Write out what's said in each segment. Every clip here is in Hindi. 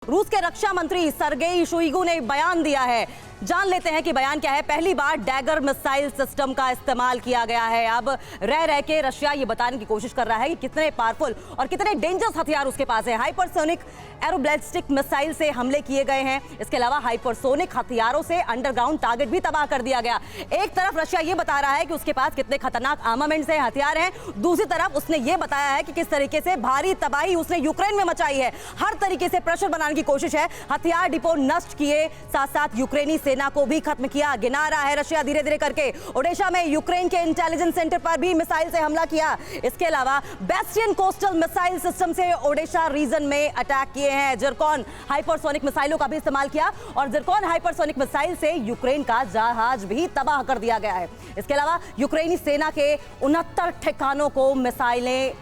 रूस के रक्षा मंत्री सर्गेई शोइगु ने बयान दिया है। जान लेते हैं कि बयान क्या है। पहली बार डैगर मिसाइल सिस्टम का इस्तेमाल किया गया है। अब रह के रशिया ये बताने की कोशिश कर रहा है कि कितने पावरफुल और कितने डेंजरस हथियार उसके पास है। हाइपरसोनिक एरोबैलिस्टिक मिसाइल से हमले किए गए हैं। इसके अलावा हाइपरसोनिक हथियारों से अंडरग्राउंड टारगेट भी तबाह कर दिया गया। एक तरफ रशिया ये बता रहा है कि उसके पास कितने खतरनाक आर्मामेंट्स हैं, हथियार हैं। दूसरी तरफ उसने ये बताया है कि किस तरीके से भारी तबाही उसने यूक्रेन में मचाई है। हर तरीके से प्रेशर बनाने की कोशिश है। हथियार डिपो नष्ट किए, साथ साथ यूक्रेनी सेना को भी खत्म किया। गिना रहा है रशिया धीरे धीरे करके। ओडेशा में यूक्रेन के इंटेलिजेंस सेंटर पर भी मिसाइल से हमला किया। इसके अलावा बेस्टियन कोस्टल मिसाइल सिस्टम से ओडेशा रीजन में अटैक किए हैं। जिरकॉन हाइपरसोनिक मिसाइलों का भी इस्तेमाल किया और जिरकॉन हाइपरसोनिक मिसाइल से यूक्रेन का जहाज भी तबाह कर दिया गया है। इसके अलावा यूक्रेनी सेना के 69 ठिकानों को मिसाइलें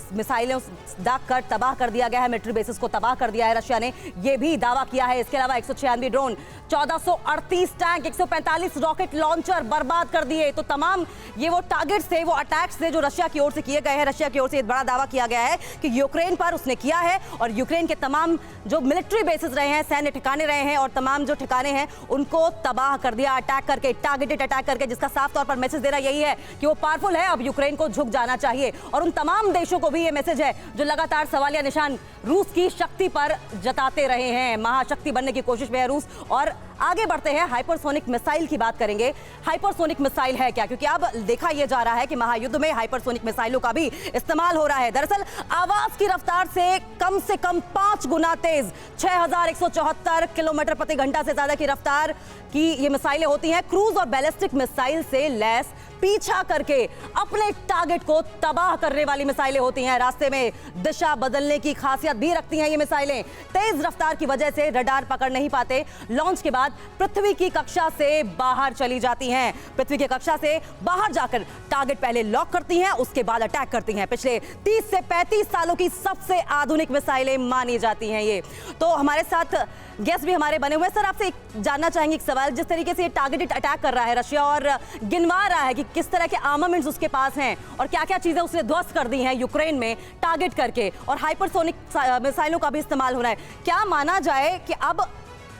दाग कर तबाह कर दिया गया है। मिलिट्री बेसिस को तबाह कर दिया है रशिया ने, यह भी दावा किया है। इसके अलावा 196 ड्रोन, 1438 टैंक, 145 रॉकेट लॉन्चर बर्बाद कर दिए। तो तमाम ये वो टारगेट्स थे, वो अटैक्स थे जो रशिया की ओर से किए गए हैं। रशिया की ओर से एक बड़ा दावा किया गया है कि यूक्रेन पर उसने किया है और यूक्रेन के तमाम जो मिलिट्री बेसिस रहे हैं, सैन्य ठिकाने रहे हैं और तमाम जो ठिकाने हैं उनको तबाह कर दिया अटैक करके, टारगेटेड अटैक करके, जिसका साफ तौर पर मैसेज दे रहा यही है कि वो पावरफुल है। अब यूक्रेन को झुक जाना चाहिए और उन तमाम देशों को भी ये मैसेज है जो लगातार सवालिया निशान रूस की शक्ति पर जताते रहे हैं। महाशक्ति बनने की कोशिश में है रूस। और आगे बढ़ते हैं, हाइपरसोनिक मिसाइल की बात करेंगे। हाइपरसोनिक मिसाइल है क्या, क्योंकि अब देखा यह जा रहा है कि महायुद्ध में हाइपरसोनिक मिसाइलों का भी इस्तेमाल हो रहा है। दरअसल आवाज की रफ्तार से कम 5 गुना तेज, 6174 किलोमीटर प्रति घंटा से ज्यादा की रफ्तार की ये मिसाइलें होती हैं। क्रूज और बैलिस्टिक मिसाइल से लैस पीछा करके अपने टारगेट को तबाह करने वाली मिसाइलें होती हैं। रास्ते में दिशा बदलने की खासियत भी रखती हैं ये मिसाइलें। तेज रफ्तार की वजह से रडार पकड़ नहीं पाते। लॉन्च के बाद पृथ्वी की कक्षा से बाहर चली जाती हैं। पृथ्वी की कक्षा से बाहर जाकर टारगेट पहले लॉक करती हैं, उसके बाद अटैक करती हैं। पिछले 30 से 35 सालों की सबसे आधुनिक मिसाइलें मानी जाती हैं ये। तो हमारे साथ गेस्ट भी हमारे बने हुए हैं। सर, आपसे जानना चाहेंगे एक सवाल। जिस तरीके से ये टारगेटेड अटैक कर रहा है रशिया और गिनवा रहा है कि किस तरह के आर्मामेंट्स उसके पास हैं और क्या क्या चीजें उसने ध्वस्त कर दी हैं यूक्रेन में टारगेट करके, और हाइपरसोनिक मिसाइलों का भी इस्तेमाल हो रहा है, क्या माना जाए कि अब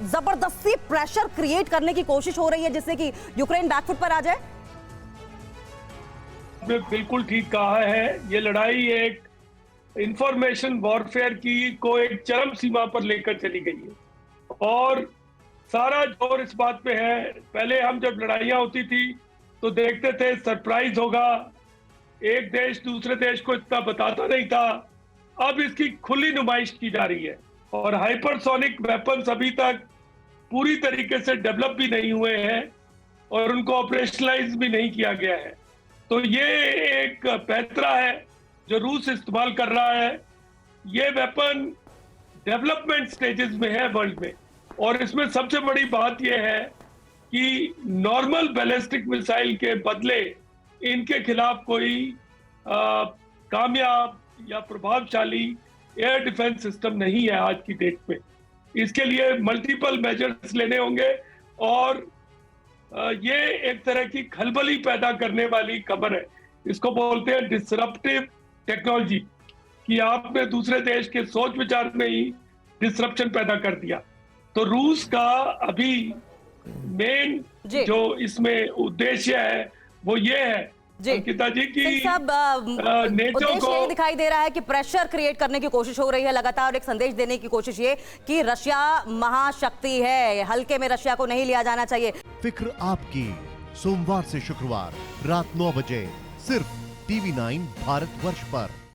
जबरदस्ती प्रेशर क्रिएट करने की कोशिश हो रही है जिससे कि यूक्रेन बैकफुट पर आ जाए? बिल्कुल ठीक कहा है। ये लड़ाई एक इंफॉर्मेशन वॉरफेयर की को एक चरम सीमा पर लेकर चली गई है और सारा जोर इस बात पे है। पहले हम जब लड़ाइयां होती थी तो देखते थे सरप्राइज होगा, एक देश दूसरे देश को इतना बताता नहीं था। अब इसकी खुली नुमाइश की जा रही है और हाइपरसोनिक वेपन्स अभी तक पूरी तरीके से डेवलप भी नहीं हुए हैं और उनको ऑपरेशनलाइज भी नहीं किया गया है। तो ये एक पैंतरा है जो रूस इस्तेमाल कर रहा है। ये वेपन डेवलपमेंट स्टेजेस में है वर्ल्ड में, और इसमें सबसे बड़ी बात यह है कि नॉर्मल बैलिस्टिक मिसाइल के बदले इनके खिलाफ कोई कामयाब या प्रभावशाली एयर डिफेंस सिस्टम नहीं है आज की डेट में। इसके लिए मल्टीपल मेजर्स लेने होंगे और ये एक तरह की खलबली पैदा करने वाली खबर है। इसको बोलते हैं डिसरप्टिव टेक्नोलॉजी, कि आपने दूसरे देश के सोच विचार में ही डिसरप्शन पैदा कर दिया। तो रूस का अभी मेन जो इसमें उद्देश्य है वो ये है अंकिता जी की नेटो को यही दिखाई दे रहा है कि प्रेशर क्रिएट करने की कोशिश हो रही है लगातार, एक संदेश देने की कोशिश ये कि रशिया महाशक्ति है, हल्के में रशिया को नहीं लिया जाना चाहिए। फिक्र आपकी, सोमवार से शुक्रवार रात 9 बजे सिर्फ TV9 भारतवर्ष पर।